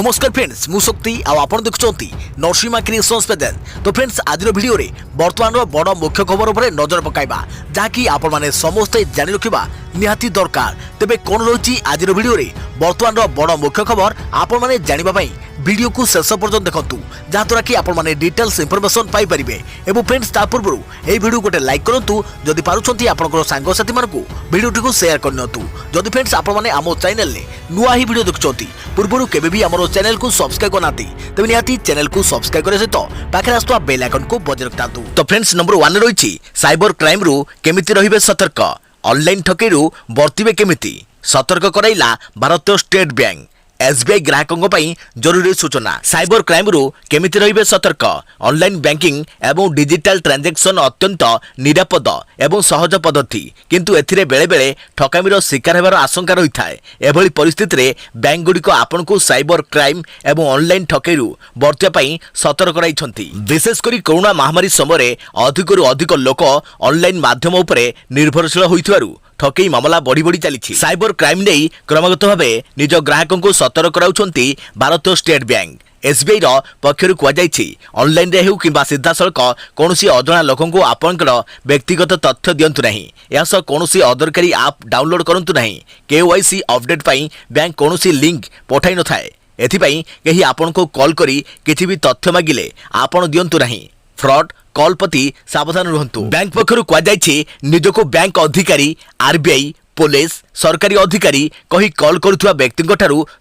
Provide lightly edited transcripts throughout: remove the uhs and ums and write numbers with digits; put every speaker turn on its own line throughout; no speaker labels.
नमस्कार फ्रेंड्स मु शक्ति आपण देखुंती नरसिंहा क्रिएशंस पेजेंट। तो फ्रेंड्स आज वीडियो रे वर्तमान बड़ मुख्य खबर उपर नजर पकाइबा जहाँकि आपण माने समस्ते जानि रखिबा निहाती दरकार। तेबे कोन रही आज वीडियो रे वर्तमान बड़ मुख्य खबर आपण माने जानिबा पई वीडियो को शेष पर्यंत देखंतु जहाँद्वारा कि आपण माने डिटेल्स इंफॉर्मेशन पाई परिबे। एवं फ्रेंड्स ता पूर्व ए वीडियो गोटे लाइक करंतु जदि पारुछंती आपनकर सांग साथी मानकु वीडियो को शेयर करनतु। जदि फ्रेंड्स आपण माने आमो चैनल ले नुआ ही वीडियो देखुछंती पूर्व केबे भी हमरो चैनल को सब्सक्राइब करनाती तबे निहाती चैनल को सब्सक्राइब करे सहित पाखे आस्तुवा बेल आइकन को बजाय रखतातु। तो फ्रेंड्स नंबर 1 रही साइबर क्राइम रु केमिति रहिबे सतर्क, ऑनलाइन ठकेई रु बर्तिबे केमिति सतर्क कराइला भारतीय स्टेट बैंक। एसबीआई ग्राहकों पई जरूरी सूचना। साइबर क्राइम रु केमिति रहिबे सतर्क, ऑनलाइन बैंकिंग एवं डिजिटल ट्रांजैक्शन अत्यंत निरापद एवं सहज पद्धति किंतु एथिरे बेले बेले ठकामीर शिकार हेबार आशंका रही थाए। एभली परिस्थिति रे बैंक गुडी को आपन को साइबर क्राइम एवं ऑनलाइन ठकेई रु बर्तिया पई सतर्क कराइछंती। विशेष करी कोरोना महामारी समय अधिकरु अधिक लोक ऑनलाइन माध्यम उपरे निर्भरशील होइथिबारु ठकेई मामला बढ़ी बढ़ी चली। साइबर क्राइम नहीं क्रमागत भाव निज ग्राहकों को सतर्क कराउछंती भारतीय स्टेट बैंक। एसबीआई रो पक्षरु कुआଯାଇଛି ऑनलाइन रे हेउ किबा सीधा सड़क कोनोसी अजणा लोकन को आपनकर व्यक्तिगत तथ्य दियंतु नहीं। यास कोनोसी अदरकारी ऐप डाउनलोड करंतु नहीं। केवाईसी अपडेट पई बैंक कोनोसी लिंक पठाई न थाए। एथिपई केही आपन को कॉल करी किछि भी तथ्य मागिले आपन दियंतु नहीं। फ्रॉड कॉल प्रति सावधान रहंतु। बैंक पक्षरु कुआଯାଇଛି निजको बैंक अधिकारी, आरबीआई, पुलिस, सरकारी अधिकारी कही कॉल करुवा व्यक्ति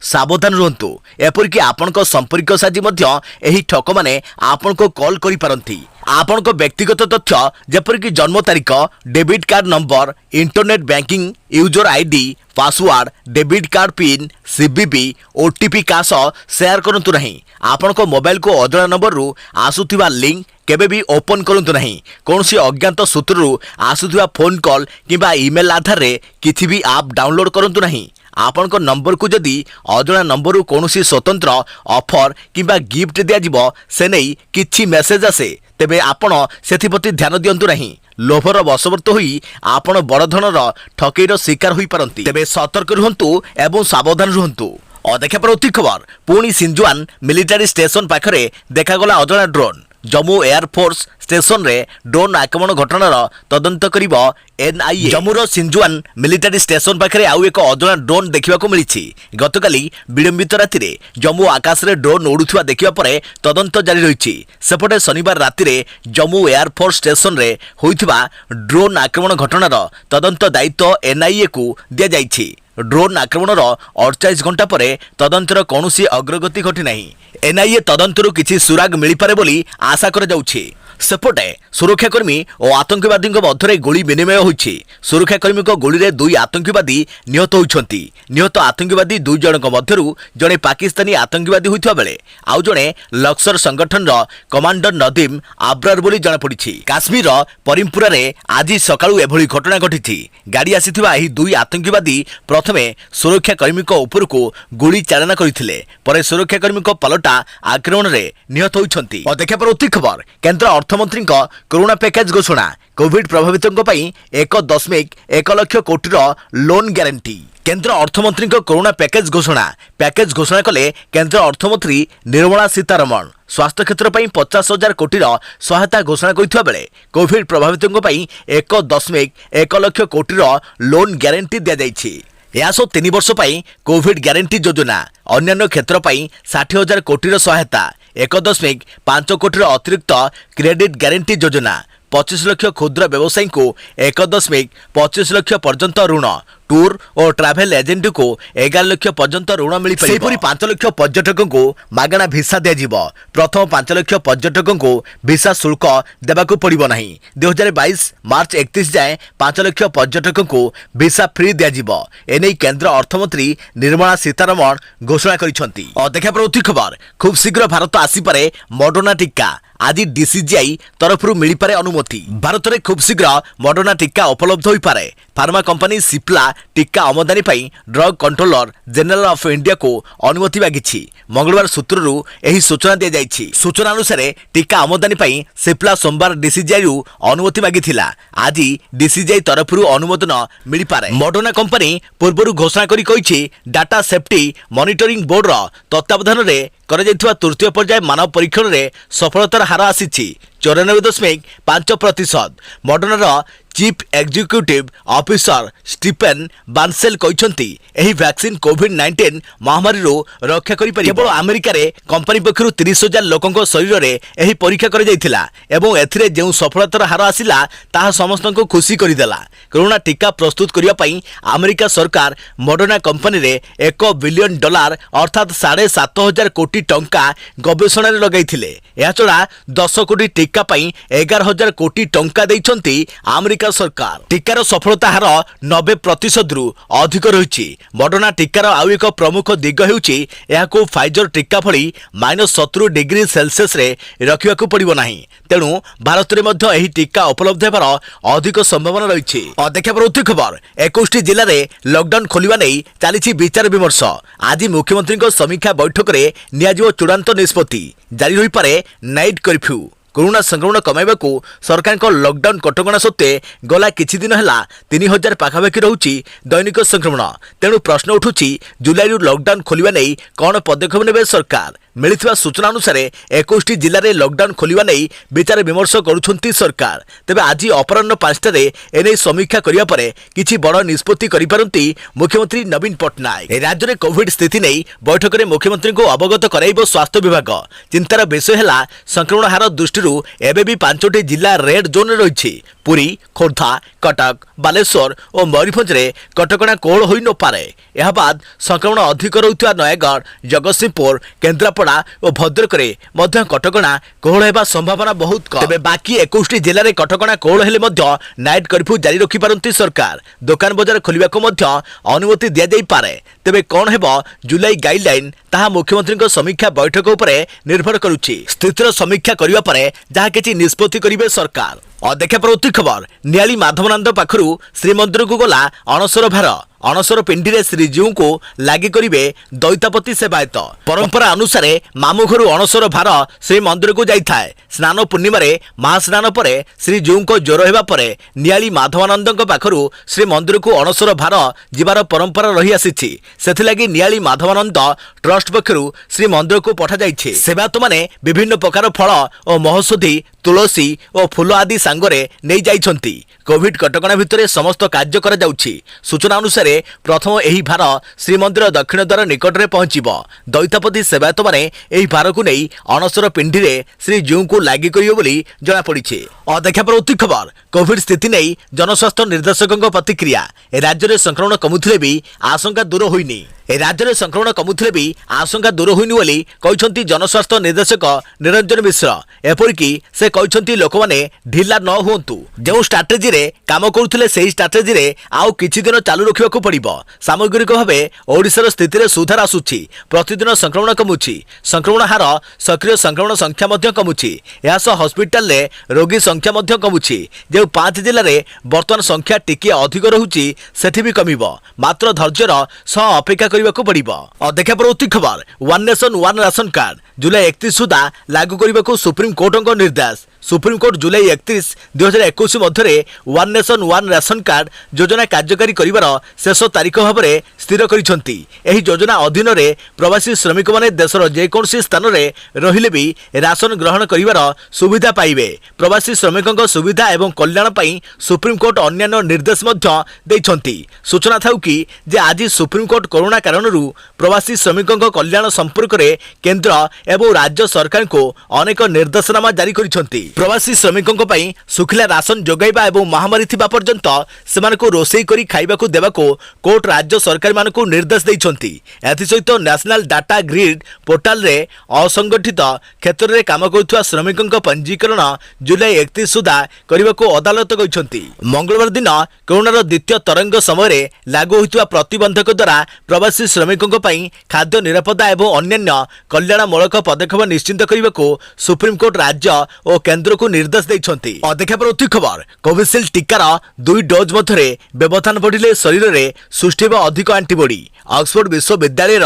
सावधान रहंतु। एपरिक आपनक संपर्क साजी मध्य एही ठक माने आपनको कॉल करि पारंती। आपनक व्यक्तिगत तथ्य जेपरिक जन्म तारीख, debit card number, internet banking user ID, password, debit card PIN, CVV, OTP कास शेयर करंतु नहीं। आपनक मोबाइल को अजणा नंबर रु आसुथिबा लिंक केबे भी ओपन करंतु नहीं। कोनसी अज्ञात सूत्रु आसुथिबा फोन कॉल किबा ईमेल आधार रे किछि भी ऐप डाउनलोड करंतु नहीं। आपनक नंबर को जदि अजणा नंबर रु कोनसी स्वतंत्र ऑफर किबा गिफ्ट दिया जिवो से नहीं किछि मेसेज आसे तेबे आपण सेथिप्रति ध्यान दियंतु नहीं। लोभर वशवर्त होई आपण बड़ धनर ठकेईर शिकार होई पारंती। तेबे सतर्क रहंतु एवं सावधान रहंतु। अदेखा प्रति खबर पुणी सिंजुआन मिलिटारी स्टेशन पाखरे देखागला अजणा ड्रोन। जम्मू एयरफोर्स स्टेशन रे ड्रोन आक्रमण घटनार तदंत करिब एनआईए। जम्मूर सिंजुआन मिलिटारी स्टेशन पाखरे आउ एक अजणा ड्रोन देखिबाको मिलिछि। गतकाली विलंबित राति रे जम्मू आकाश रे ड्रोन उड़ुथुवा देखिबा परे तदंत जारी रहिछि। सेपटे शनिवार राति रे जम्मू एयरफोर्स स्टेशन रे होइथिबा ड्रोन आक्रमण घटनार तदंत दायित्व एनआईए को दिया जाइछि। ड्रोन आक्रमणर 48 घंटा पर तदंतर कौनसी अग्रगति घटी नहीं। एनआईए तदंतरु किछि सुराग मिली पारे बोली आशा कर जाउछि। सेपटे सुरक्षाकर्मी और आतंकवादी मध्य गोली विनिमय होइछि। सुरक्षाकर्मी गोली रे 2 आतंकवादी निहत होइछंती। निहत आतंकवादी 2 जनक मध्यरु जणे पाकिस्तानी आतंकवादी होइथवा बेले आउ जणे लश्कर संगठन रो कमांडर नदीम आब्रार बोली जणा पड़िछि। काश्मीर परिमपुरा रे आज सकाळु एभली घटना घटिछि। गाड़ी आसीथिबा एही 2 आतंकवादी प्रथमे सुरक्षाकर्मी उपर को गोली चालना करथिले परे सुरक्षाकर्मी पलटा आक्रमण रे निहत होइछंती। देखा पर अति खबर केंद्र अर्थमंत्री कोरोना पैकेज घोषणा। कोविड प्रभावितों पर 1.1 लाख कोटी लोन ग्यारंटी। केंद्र अर्थमंत्री कोरोना पैकेज घोषणा। पैकेज घोषणा कले केंद्र अर्थमंत्री निर्मला सीतारमण। स्वास्थ्य क्षेत्र पर 50,000 कोटी सहायता घोषणा करथिबा बेले कोविड प्रभावितों पर 1.1 लाख कोटी लोन ग्यारंटी दिया जाइछि। यासो 3 वर्ष पाई कोविड ग्यारंटी योजना। अन्य क्षेत्र पाई 60,000 कोटी सहायता। 1.5 कोटी अतिरिक्त क्रेडिट ग्यारंटी योजना। 25 लाख क्षुद्र व्यवसायी को 1.25 लाख पर्यंत ऋण। टूर और ट्रैवल एजेंट को 11 लाख पर्यंत ऋण मिल पारे। 5 लाख पर्यटकों को मागणा भिसा दिया। प्रथम 5 लाख पर्यटकों को भिसा शुल्क देवाक पड़ो नहीं। 2022 मार्च 31 जाए 5 लाख पर्यटकों को भिसा फ्री दिया। एने केंद्र अर्थमंत्री निर्मला सीतारमण घोषणा करिसेंती। देखा प्रति खबर खूब शीघ्र भारत आसीपारे मॉडर्ना टीका। आज डीसीजीआई तरफ मिल पारे अनुमति। भारत में खूब शीघ्र मॉडर्ना टीका उपलब्ध हो पारे। फार्मा कंपनी सिप्ला टीका आमदानी पर drug controller general of India को अनुमति मागिछि। मंगलवार सूत्रରୁ ଏହି सूचना दिया जाइछि। सूचना अनुसार टीका आमदानी पर सिप्ला सोमवार डीसीजीआई अनुमति मागिथिला। आज डीसीजीआई तरफରୁ अनुमोदन मिल पारे। मॉडर्ना कंपनी पूर्व घोषणा करी कहिछि डाटा सेफ्टी मॉनिटरिंग बोर्ड रो तत्वावधान रे करा जायथिबा तृतीय पर्याय मानव परीक्षण रे सफलतार हार आसीछि 94.5%। मॉडर्नार चीफ एग्जीक्यूटिव ऑफिसर स्टीफेन बानसेल कहते एही वैक्सीन कोविड-19 महामारी रक्षा करि पारि। केवल अमेरिका रे कंपनी पक्षरु 30,000 लोकंक शरीर रे एही परीक्षा करि जायथिला एवं एथिरे जेउ सफलतार हार आसिला ताहा समस्तंको खुशी करि देला। कोरोना टीका प्रस्तुत करिया पई अमेरिका सरकार मॉडर्ना कंपनी रे $1 बिलियन अर्थात 7,500 कोटी टंका गवेषणा रे लगाइथिले। या छडा 10 कोटी टीका पई 11,000 कोटी टंका दैछंती अमेरिका सरकार। टीकार सफलता हार 90% रु अधिक रही। मॉडर्ना टीकार आउ एक प्रमुख दिग हेउची एहाको फाइजर टीका भली -70 डिग्री सेल्सियस रे रखिबाकू पड़िबो नाही। तेणु भारत रे मध्य एही टीका उपलब्ध हेबार अधिक संभावना रही। अदेखा परवर्ती खबर 21 जिल्ला रे लॉकडाउन खोलिबा नै चलीछि विचार विमर्श। आज मुख्यमंत्री समीक्षा बैठक रे नियाजिबो चूड़ांत निष्पत्ति। जारी रही पारे नाइट कर्फ्यू। कोरोना संक्रमण कमाइबा को सरकार को लॉकडाउन कटकणा सत्ते गला किछि दिन हैला 3,000 पाखापाखि रहुछि दैनिक संक्रमण। तेणु प्रश्न उठुछि जुलाई लॉकडाउन खोलिबा नै कोन पदक्षेप नेबे सरकार। मिलिथिबा सूचना अनुसार 21 जिल्ला रे लॉकडाउन खोलिबा नै विचार विमर्श करूछंती सरकार। तेबे आज अपराह्न 5 रे एनै समीक्षा करिया परे किछि बड़ निष्पत्ति करि पारंती मुख्यमंत्री नवीन पटनायक। राज्य रे कोविड स्थिति नै बैठक रे मुख्यमंत्री को अवगत कराइबो स्वास्थ्य विभाग। चिंतार विषय हैला संक्रमण हार दृष्टि एबे भी 5टी जिला रेड जोन रही। पुरी, खोर्धा, कटक, बालेश्वर और मयूरभंज रे कटकणा कोहल होई न पारे। यह बाद संक्रमण अधिक रहुथिबा नयागढ़, जगतसिंहपुर, केन्द्रापड़ा और भद्रक रे मध्य कटकणा कोहल हेबा संभावना बहुत कम। तेबे बाकी 21 जिल्ला रे कटकणा कोहल हेले मध्य नाइट कर्फ्यू जारी रखि पारंती सरकार। दुकान बाजार खोलिबा को मध्य अनुमति दिया जाई पारे। तेबे कोन हेबो जुलाई गाइडलाइन ताहा मुख्यमंत्री समीक्षा बैठक उपरे निर्भर करुछि। स्थितिर समीक्षा करिबा परे जहा किछि निष्पत्ति करिवे सरकार। अदेखा परवर्ती खबर नियाली माधवनंद पाखरु श्रीमंदिर को गला अणसर भार। अणसर पिंडी रे श्रीजीव को लागि करिवे दैतापति सेवायत। परंपरा अनुसार मामू घर अणसर भार श्रीमंदिर को जाइथाय। स्नान पूर्णिमा रे महास्नान परे श्रीजीव को ज्वर हेबा परे नियाली माधवानंद पाखरु श्रीमंदिर को अणसर भार जिबार परंपरा रही आसीछि। सेथिलागी नियाली माधवानंद ट्रस्ट पक्षरु श्रीमंदिर को पठा जाइछि। सेवायत माने विभिन्न प्रकार फल और महौषधि, तुलसी और फूल आदि सांगरे नै जाइछंती। कोविड कटकणा भितरे समस्त कार्य करा जाउछि। सूचना अनुसार प्रथम एही भार श्रीमंदिर दक्षिण द्वार निकट में पहुंचीबो। दैतापति सेवायत माने एही भार को नहीं अणसर पिंडी रे श्रीजीव को लागि करियो बोली जणा पड़िछि। अदेखा परवर्ती खबर कोविड स्थिति नहीं जनस्वास्थ्य निर्देशक प्रतिक्रिया। राज्य में संक्रमण कमुथिले भी आशंका दूर होइनी। राज्य में संक्रमण कमुथिले भी आशंका दूर होइनी बोली कहछंती जनस्वास्थ्य निर्देशक निरंजन मिश्र। एपरिकी से कहछंती लोक माने ढिला न होंतु। जो स्ट्राटेजी रे काम करुथिले सेही स्ट्राटेजी रे आउ किछि दिन चालू रखिबाकू पड़िबो। सामग्रिक भाबे ओडिशार स्थिति रे सुधार आसुछि। प्रतिदिन संक्रमण कमुछि। संक्रमण हार सक्रिय संक्रमण संख्या मध्य कमुछि। यास हॉस्पिटल रे रोगी संख्या मध्य कमुछि। जो 5 जिल्ला रे वर्तमान संख्या टिके अधिक रहुछि सेठी भी कमिबो। मात्र धैर्यर सह अपेक्षा करिबाकू पड़िबो। अदेखा परवर्ती खबर one nation one ration card जुलाई 31 सुधा लागू करिबाकू सुप्रीम कोर्टक निर्देश। सुप्रीम कोर्ट जुलाई 31, 2021 मध्य one nation one ration card योजना कार्यकारी करिवार शेष तारीख भाव स्थिर करिसंती। एही योजना अधीन रे प्रवासी श्रमिक माने देशर जेकोसी स्थान रे रहिले भी राशन ग्रहण करिवार सुविधा पाइबे। प्रवासी श्रमिकक सुविधा एवं कल्याण पई सुप्रीम कोर्ट अन्यान्य निर्देश मध्य दैछंती। सूचना थाउ कि जे आज सुप्रीम कोर्ट कोरोना कारणरू प्रवासी श्रमिकक कल्याण संपर्क रे केंद्र एवं राज्य सरकार को अनेक निर्देशनामा जारी करिसंती। प्रवासी श्रमिकों पई सुखिला राशन जोगाइबा एवं महामारी थिबा पर्यंत सेमानकु रोसेई करी खाइबाकू देबाकू कोर्ट राज्य सरकार मानकु निर्देश दैछंती। एथि सहित नेशनल डाटा ग्रिड पोर्टल रे असंगठित क्षेत्र रे काम करुथुवा श्रमिकों पंजीकरण जुलाई 31 सुधा करबाकू अदालत कहिसंती। मंगलवार दिन कोरोनार द्वितीय तरंग समय लागू होइतुवा प्रतिबंधक द्वारा प्रवासी श्रमिकों पई खाद्य निरापत्ता एवं अन्यान्य कल्याणमूलक पदक्षेप निश्चित करबाकू सुप्रीम कोर्ट राज्य और केन्द्र को निर्देश देइछन्ति। अध्यक्ष उत्ती खबर कोविशील्ड टीकार 2 डोज मध्य व्यवधान बढ़िले शरीर में सृष्टि अधिक आंटीबॉडी। ऑक्सफोर्ड विश्वविद्यालय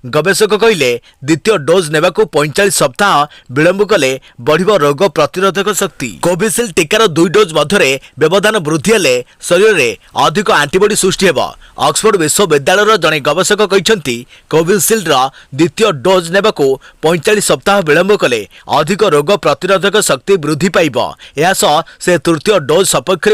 गवेषक कहले द्वितीय डोज नेबाकू 45 सप्ताह विलंब कले बढ़िबो रोग प्रतिरोधक शक्ति। कोविशील्ड टीकार 2 डोज मध्य व्यवधान वृद्धि हेले शरीर में अधिक आंटीबॉडी सृष्टि हेबो। ऑक्सफोर्ड विश्वविद्यालय जड़े गवेषक कहते कोविशील्ड द्वितीय डोज नेबाकू 45 सप्ताह विलंब कले अधिक रोग प्रतिरोधक शक्ति वृद्धि पाइब। यासह से तृतीय डोज सपक्ष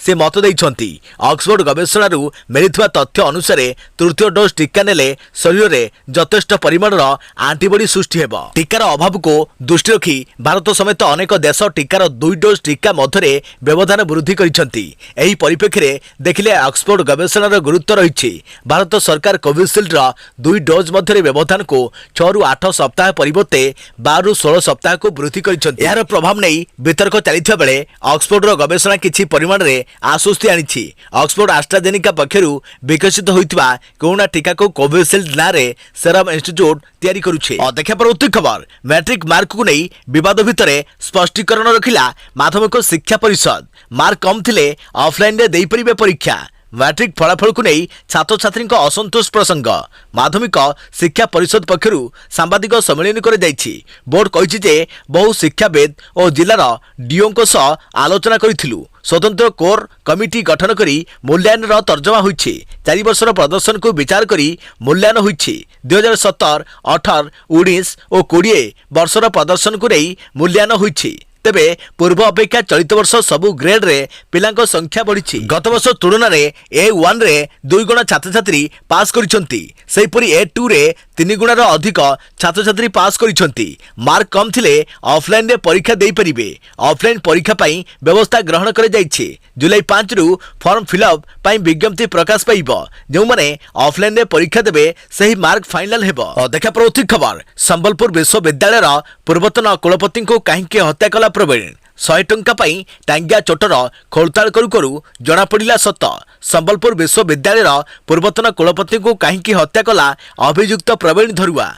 से मत देइछन्ति। ऑक्सफोर्ड गवेषणा मिलिथिबा तथ्य अनुसार तृतीय डोज टीका नेले शरीर में यथेष्ट परिमाण आंटीबॉडी सृष्टि हेबो। टीकार अभाव को दृष्टि रखी भारत समेत अनेक देश टीकार 2 डोज टीका मध्य व्यवधान वृद्धि करिसेंति। एही परिप्रेक्षी में देखिले ऑक्सफोर्ड गवेषणार गुरुत्व रही। भारत सरकार कोविशील्ड 2 डोज मध्य व्यवधान को 6 रु 8 सप्ताह परिवर्ते 12 रु 16 सप्ताह को वृद्धि करिसेंति। यार प्रभाव नहीं वितर्क चलता बेले ऑक्सफोर्ड गवेषणा किछि परिमाण में आश्वस्ति आनी। ऑक्सफोर्ड आस्ट्राजेनिका पक्षरु विकसित होइतिबा कोरोना टीका को कोविशील्ड नारे सेरम इंस्टीट्यूट तैयारी करुछे। अध्यक्ष उत्ती खबर मैट्रिक मार्क को नहीं विवाद भितर स्पष्टीकरण रखिला माध्यमिक शिक्षा परिषद। मार्क कम थिले ऑफलाइन रे देई परिबे परीक्षा। मैट्रिक फलाफल को नहीं छात्र छात्री असंतोष प्रसंग माध्यमिक शिक्षा परिषद पक्षरु सांबादिक सम्मेलन कर जाइछि। बोर्ड कहिछि जे बहु शिक्षाविद और जिलार डीओ सह आलोचना करिथिलु। स्वतंत्र कोर कमिटी गठन करी मूल्यांकन तर्जमा होइछि। 4 वर्षर प्रदर्शन को विचार करी मूल्यांकन होइछि। 2017, 18, 19 और 20 वर्षर प्रदर्शन को नहीं मूल्यांकन होइछि। तेबे पूर्व अपेक्षा चलित वर्ष सबु ग्रेड रे पिलांको संख्या बढ़ी। गत वर्ष तुलन में A1 रे 2 गुणा छात्र छात्री पास करिसंती। सेहीपरि A2 रे 3 गुणार अधिक छात्र छात्री पास करिसंती। मार्क कम थिले ऑफलाइन रे परीक्षा देई परिबे। ऑफलाइन परीक्षा पई व्यवस्था ग्रहण करे जाइछि। जुलाई 5 रु फॉर्म फिलअप पई विज्ञप्ति प्रकाश पाइबो। जो माने ऑफलाइन रे परीक्षा देबे सही मार्क फाइनल हेबो। अध्यक्ष प्रवृत्ति खबर संबलपुर विश्वविद्यालय पूर्वतन कुलपति को कहीं हत्या कला प्रवीण। 100 टंका पाई टांगिया चोटर खोलताड़ करू करू जना पड़ा सत। संबलपुर विश्वविद्यालय पूर्वतन कुलपति को कहीं हत्या कला अभियुक्त प्रवीण धरुआ।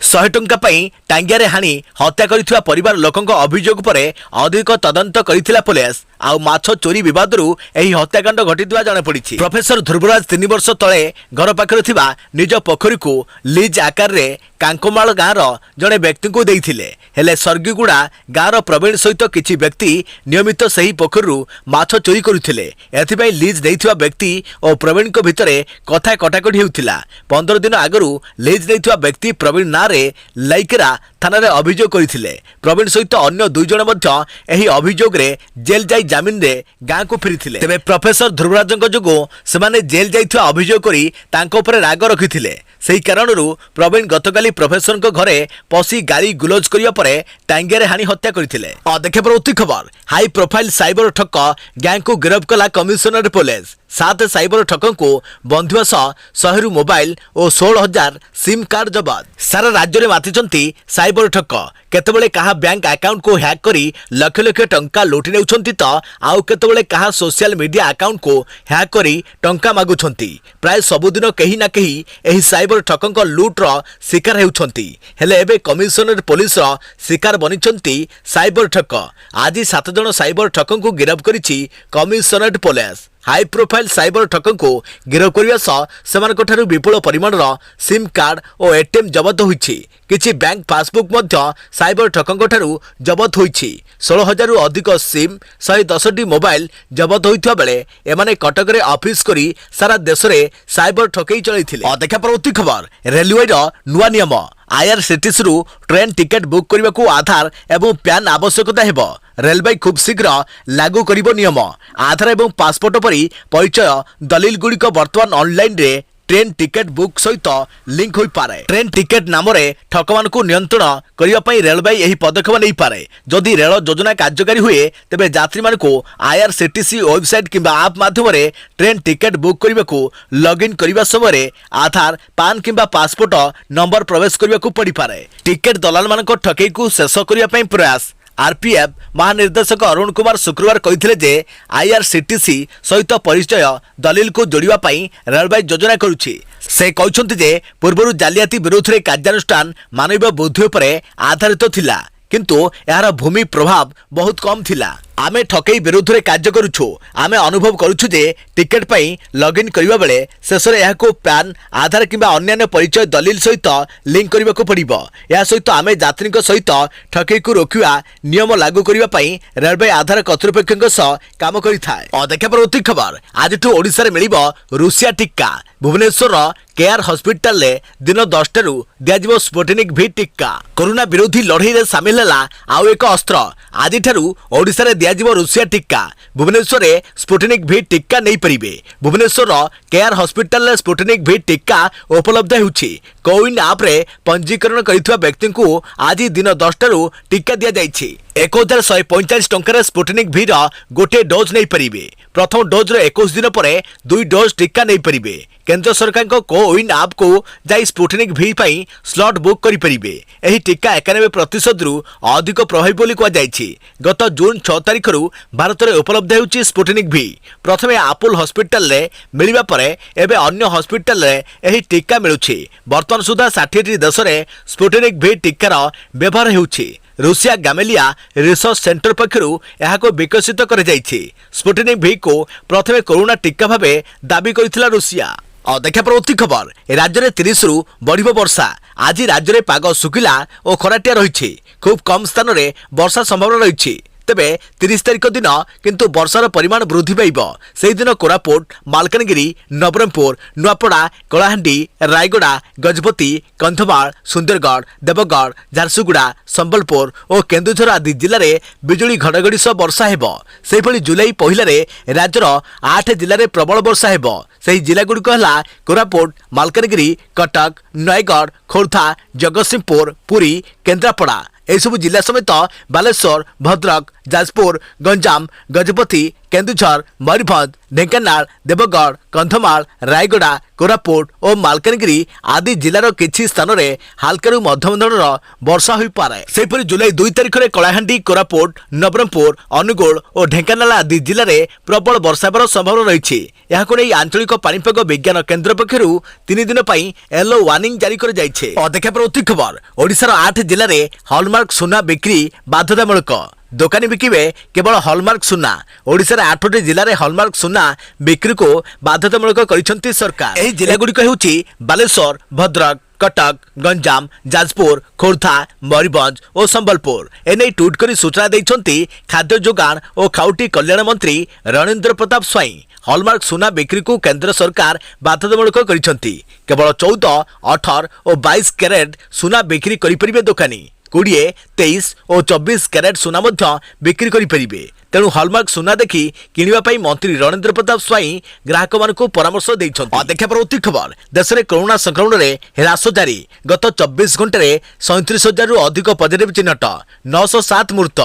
100 टंका पाई टांगिया हाणी हत्या करिथिबा परिवार लोकंक अभियोग पर अधिक तदंत करिथिला पुलिस। आउ माछ चोरी विवाद एही हत्याकांड घटिथिबा जଣା पड़िछि। प्रोफेसर ध्रुवराज 3 वर्ष तले घर पाखरे थिबा निज पोखरी को लीज आकार रे कांकोमाल गाँर जड़े व्यक्ति को देइथिले। हेले सर्गीगुड़ा गाँर प्रवीण सहित किछि व्यक्ति नियमित सही पोखरी माछ चोरी करुथिले। एथिबाई लीज देइथिबा व्यक्ति और प्रवीण को भितरे कथा कटाकटी हेउथिला। 15 दिन आगरू लीज देइथिबा व्यक्ति प्रवीण नारे लाइकेरा थाना रे अभियोग करिथिले। प्रवीण सहित अन्य 2 जण मध्य एही अभियोग रे जेल जाई जामिन रे गाँ को फेरिथिले। तेबे प्रोफेसर ध्रुवराजଙ୍କ जोगो सेमाने जेल जाइथिबा अभियोग करी तांको ऊपर राग रखिथिले। सेही कारणरू प्रवीण गतकाली प्रोफेसर घरे पसी गाली गुलोज करिया परे टांगिया हाणी हत्या करथिले। अध्यक्ष प्रवृत्ति खबर हाई प्रोफाइल साइबर ठक गैंग को गिरफ्त कला कमिशनर पुलिस। 7 साइबर ठकों को बंधुआ सह 100 मोबाइल और 16,000 सिम कार्ड जबत। सारा राज्य में मातिचंती साइबर ठक केतबेले कहा बैंक अकाउंट को हैक करी लक्ष लक्ष टंका लुटि नेउछंती तो आउ केतबेले कहा सोशल मीडिया अकाउंट को हैक करी टंका मागुछंती। प्राय सबुदिन कहीं ना कहीं एही साइबर ठकों लुट्र शिकार हेउछंती। हेले एबे कमिशनर पुलिस शिकार बनिछंती साइबर ठक। आज 7 जण साइबर ठकों को गिरफ्त करिछि commissionerate police. High profile cyber ठकों को गिरफ्त करने सह विपुल परिमाण सिम कार्ड और एटीएम जबत होइछि। किछि बैंक पासबुक मध्य साइबर ठकों ठारू जबत होइछि। 16,000 रु अधिक सिम 110टी मोबाइल जबत होइथिबा बेले एमाने कटक रे ऑफिस करी सारा देश रे साइबर ठकई चलैथिले। अध्यक्ष प्रवृत्ति खबर रेलवे नुआ नियम आईआरसीटीसी रु ट्रेन टिकेट बुक करने को आधार एवं पैन आवश्यकता हेबो। रेलवे खूब शीघ्र लागू करिबो नियम। आधार एवं पासपोर्ट परी परिचय दलिल गुड़िक वर्तमान ऑनलाइन रे ट्रेन टिकेट बुक सहित लिंक होई पारे। ट्रेन टिकेट नाम रे ठकमान को नियंत्रण करिया पई रेलवे यही पदक्षेप नहीं पारे। जदि रेल योजना कार्यकारी हुए तेबे यात्री मान को आईआरसीटीसी वेबसाइट किंबा ऐप माध्यम रे ट्रेन टिकेट बुक करने को लॉगिन करने समय आधार पान किंबा पासपोर्ट नंबर प्रवेश करने को पड़ी पारे। टिकेट दलाल मान ठकई को शेष करने पई प्रयास। आरपीएफ महानिर्देशक अरुण कुमार शुक्रवार कहिथिले जे आईआरसीटीसी सहित परिचय दलिल को जोड़िबा पई रेलवे योजना करुछि। से कहते जे पूर्व जालियाती विरोध में कार्यानुष्ठान मानवीय बुद्धि पर आधारित थिला किंतु यार भूमि प्रभाव बहुत कम थिला। आमे ठकई विरुद्ध रे कार्य करूछु। आमे अनुभव करूछु जे टिकेट पई लॉगिन करिबा बेले शेष रे याको पैन आधार किबा अन्य परिचय दलील सहित लिंक करिबा को पड़िबो। या सहित आमे यात्रीक सहित ठकई को रोकिबा नियम लागू करिबा पई रेलवे आधार कर्तृपक्षक सह काम करिथाय। देखा परवर्ती खबर आज ओडिसा रे मिलिबो रूसिया टिक्का। भुवनेश्वर केआर हॉस्पिटल ले दिन 10 टारू दियाजिबो स्पुटनिक भी टिक्का। कोरोना विरोधी लड़ाई रे सामिल हैला आउ एक अस्त्र। आज ठारू ओडिसा रे दियाजिबो रूसिया टिक्का। भुवनेश्वर रे स्पुटनिक भी टिक्का नहीं परिबे। भुवनेश्वर केआर हॉस्पिटल ले स्पुटनिक भी टिक्का उपलब्ध होउछि। कोविन ऐप रे पंजीकरण करिथुवा व्यक्ति को आज दिन 10 टारू टिक्का दिया जाइछि। 1145 टंकार स्पुटनिक भी गोटे डोज नहीं परिबे। प्रथम डोज रे 21 दिन परे 2 डोज टिक्का नहीं परिबे। केंद्र सरकार को कोविन ऐप को जाई स्पुटनिक भी पई स्लॉट बुक करि परिबे। एही टिक्का 91% रु अधिक प्रभावी बोली को जाइछि। गत जून 6 तारिख रु भारत रे उपलब्ध होउछि स्पुटनिक भी। प्रथमे अपोलो हॉस्पिटल रे मिलिबा परे एबे अन्य हॉस्पिटल रे एही टिक्का मिलुछि। वर्तमान सुधा 60 देश रे स्पुटनिक भी टिक्कार व्यवहार होउछि। रूसिया गामेलिया रिसर्च सेंटर पक्षरु यहाको विकसित कर जाइछि। स्पुटनिक भी को प्रथमे कोरोना टिक्का भाबे दाबी करिथिला रूसिया। देखा परवर्ती खबर राज्य में 30 रु बढ़िबो वर्षा। आज राज्य में पाग सुखिला और खराटिया रही। खूब कम स्थान में वर्षा संभावना रही। तेबे 30 तारिख दिन किंतु वर्षार परिमाण वृद्धि पाइब। सेही दिन कोरापुट मालकानगिरी नवरंगपुर नुआपड़ा कलाहांडी रायगड़ा गजपति कंधमाल सुंदरगढ़ देवगढ़ झारसुगुड़ा संबलपुर और केन्दुझर आदि जिले में बिजुली घड़घड़ी सह वर्षा हेब। सेहिभଳି जुलाई पहिला रे राज्यर 8 जिले में प्रबल वर्षा हेब। ସେହି जिलाଗୁଡ଼ିକ ହେଲା कोरापुट मालकानगिरी कटक नयगढ़ खोर्धा जगतसिंहपुर पुरी केन्द्रापड़ा। एसबू जिला समेत बालेश्वर भद्रक जाजपुर गंजाम गजपति केन्दुझर मयूरभंज ढेंकानाल देवगढ़ कंधमाल रायगड़ा कोरापुट और मालकानगिरी आदि जिलार किछि स्थान में हालकारु मध्यम धरणर वर्षा हो पारे। सेहिपरि जुलाई 2 तारिख में कलाहांडी कोरापुट नवरंगपुर अनुगुल और ढेंकानाल आदि जिले में प्रबल वर्षा होबार संभावना रही। याको नै आंचलिक पाणीपाग विज्ञान केन्द्र पक्षरु 3 दिन पई येलो वार्निंग जारी कर जाइछे। देखा परवर्ती खबर ओडिशार 8 जिले में हॉलमार्क सुना बिक्री बाध्यतामूलक। दोकानी बिकिबे केवल हॉलमार्क सुना। ओडिशार 8 जिले में हॉलमार्क सुना बिक्री को बाध्यतामूलक करिसेंती सरकार। एही जिला गुडी हेउची बालेश्वर भद्रक कटक गंजाम जाजपुर खोर्धा मयूरभंज और संबलपुर। एने ट्वीट कर सूचना देइछंती खाद्य जोगान और खाउटी कल्याण मंत्री रणेंद्र प्रताप स्वाई। हॉलमार्क सुना बिक्री को केंद्र सरकार बाध्यतामूलक करिसेंती। केवल 14, 18 और 22 कैरेट सुना बिक्री करि परिबे दोकानी। 20, 23 और 24 कैरेट सुना मध्य बिक्री करि परिबे। तेणु हॉलमार्क सुना देखि किनिबा पई मंत्री रणेंद्र प्रताप स्वाई ग्राहक मानकु परामर्श दैछंती। देखा परवर्ती खबर देश में कोरोना संक्रमण रे ह्रास जारी। गत 24 घंटे रे 37,000 रु अधिक पॉजिटिव चिन्हट 907 मृत।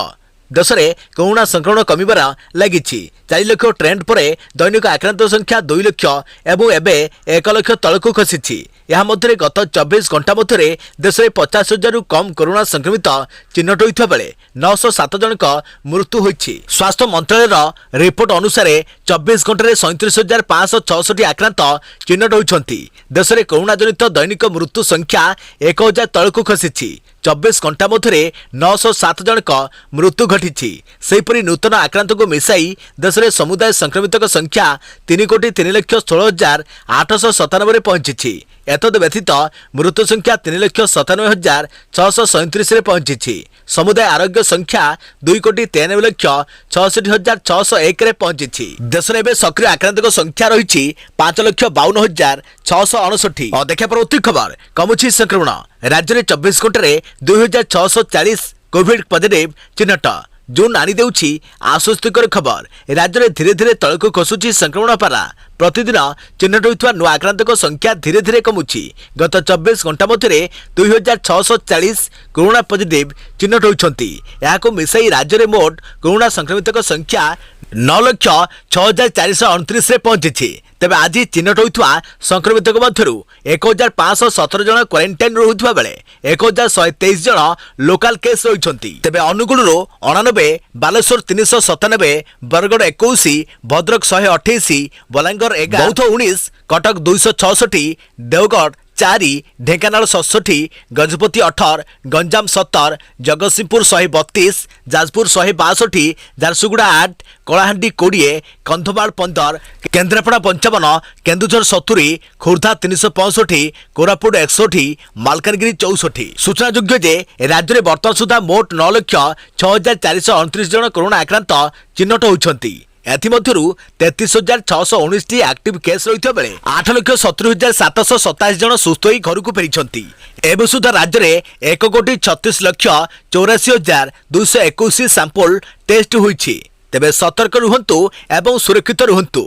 देश में कोरोना संक्रमण कमिबार लगी। 4 लाख ट्रेंड पर दैनिक आक्रांत संख्या 2 लाख एवं एबे 1 लाख तलक खसी। यह मध्य गत 24 घंटा मध्य देश में 50,000 रु कम कोरोना संक्रमित चिन्हट होता बेले 907 जनक मृत्यु होइछि। स्वास्थ्य मंत्रालय रिपोर्ट अनुसार 24 घंटे 37,566 आक्रांत चिन्हट होइछंती। देश में कोरोना जनित दैनिक मृत्यु संख्या 1000 तलक खसी। 24 घंटा मध्य 907 जनक मृत्यु घटी। सेहीपरि नूतन आक्रांत को मिसाई देश में समुदाय संक्रमित संख्या 3,16,897 पहुंची। एतद व्यतीत मृत्यु संख्या 3,97,637 पहुंची। समुदाय आरोग्य संख्या 2,93,66,601 पहुंची। देश में सक्रिय आक्रांत संख्या रही 5,52,659। देखा परवर्ती खबर कमुची संक्रमण। राज्य में 24 घंटे 2,640 कोविड पॉजिटिव चिन्हट। जून आनी देउछि आश्वस्तिकर खबर। राज्य में धीरे धीरे तलक खसुची संक्रमण पारा। प्रतिदिन चिन्हट होइथवा नुआ आक्रांतक संख्या धीरे धीरे कमुछि। गत 24 घंटा मध्य 2,640 कोरोना पॉजिटिव चिन्हट होइछंती। याको मिसाई राज्य में मोट कोरोना संक्रमितक संख्या 9,06,429 रे पहुंची। तेबे आज चिन्हट होइथवा संक्रमितक मध्यरु 1,517 जन क्वारंटाइन रहुथवा बेले 1,123 जन लोकल केस रहिछंती। तेबे अनुगुल 89, बालेश्वर 397, बरगड़ 21, भद्रक 128, बलांगीर 11, बौद्ध 19, कटक 266, देवगढ़ ଚାରି ଢେଙ୍କାନାଳ 67, ଗଜପତି 18, ଗଞ୍ଜାମ 17, ଜଗତସିଂହପୁର 132, ଯାଜପୁର 162, ଝାରସୁଗୁଡ଼ା 8, କଳାହାଣ୍ଡି 20, କନ୍ଧମାଳ 15, କେନ୍ଦ୍ରାପଡ଼ା 55, କେନ୍ଦୁଝର 70, ଖୋର୍ଦ୍ଧା 365, କୋରାପୁଟ 61, ମାଲକାନଗିରି 64। ସୂଚନାଯୋଗ୍ୟ ଯେ ରାଜ୍ୟରେ ବର୍ତ୍ତମାନ ସୁଦ୍ଧା ମୋଟ 9,06,429 ଜଣ କରୋନା ଆକ୍ରାନ୍ତ ଚିହ୍ନଟ ହୋଇଛନ୍ତି। ଏଥିମଧ୍ୟରୁ 33,619ଟି ଆକ୍ଟିଭ କେସ୍ ରହିଥିବା ବେଳେ 8,70,727 ଜଣ ସୁସ୍ଥ ହୋଇ ଘରକୁ ଫେରିଛନ୍ତି। ଏବେ ସୁଦ୍ଧା ରାଜ୍ୟରେ 1,36,84,221 ସାମ୍ପଲ ଟେଷ୍ଟ ହୋଇଛି। ତେବେ ସତର୍କ ରୁହନ୍ତୁ ଏବଂ ସୁରକ୍ଷିତ ରୁହନ୍ତୁ।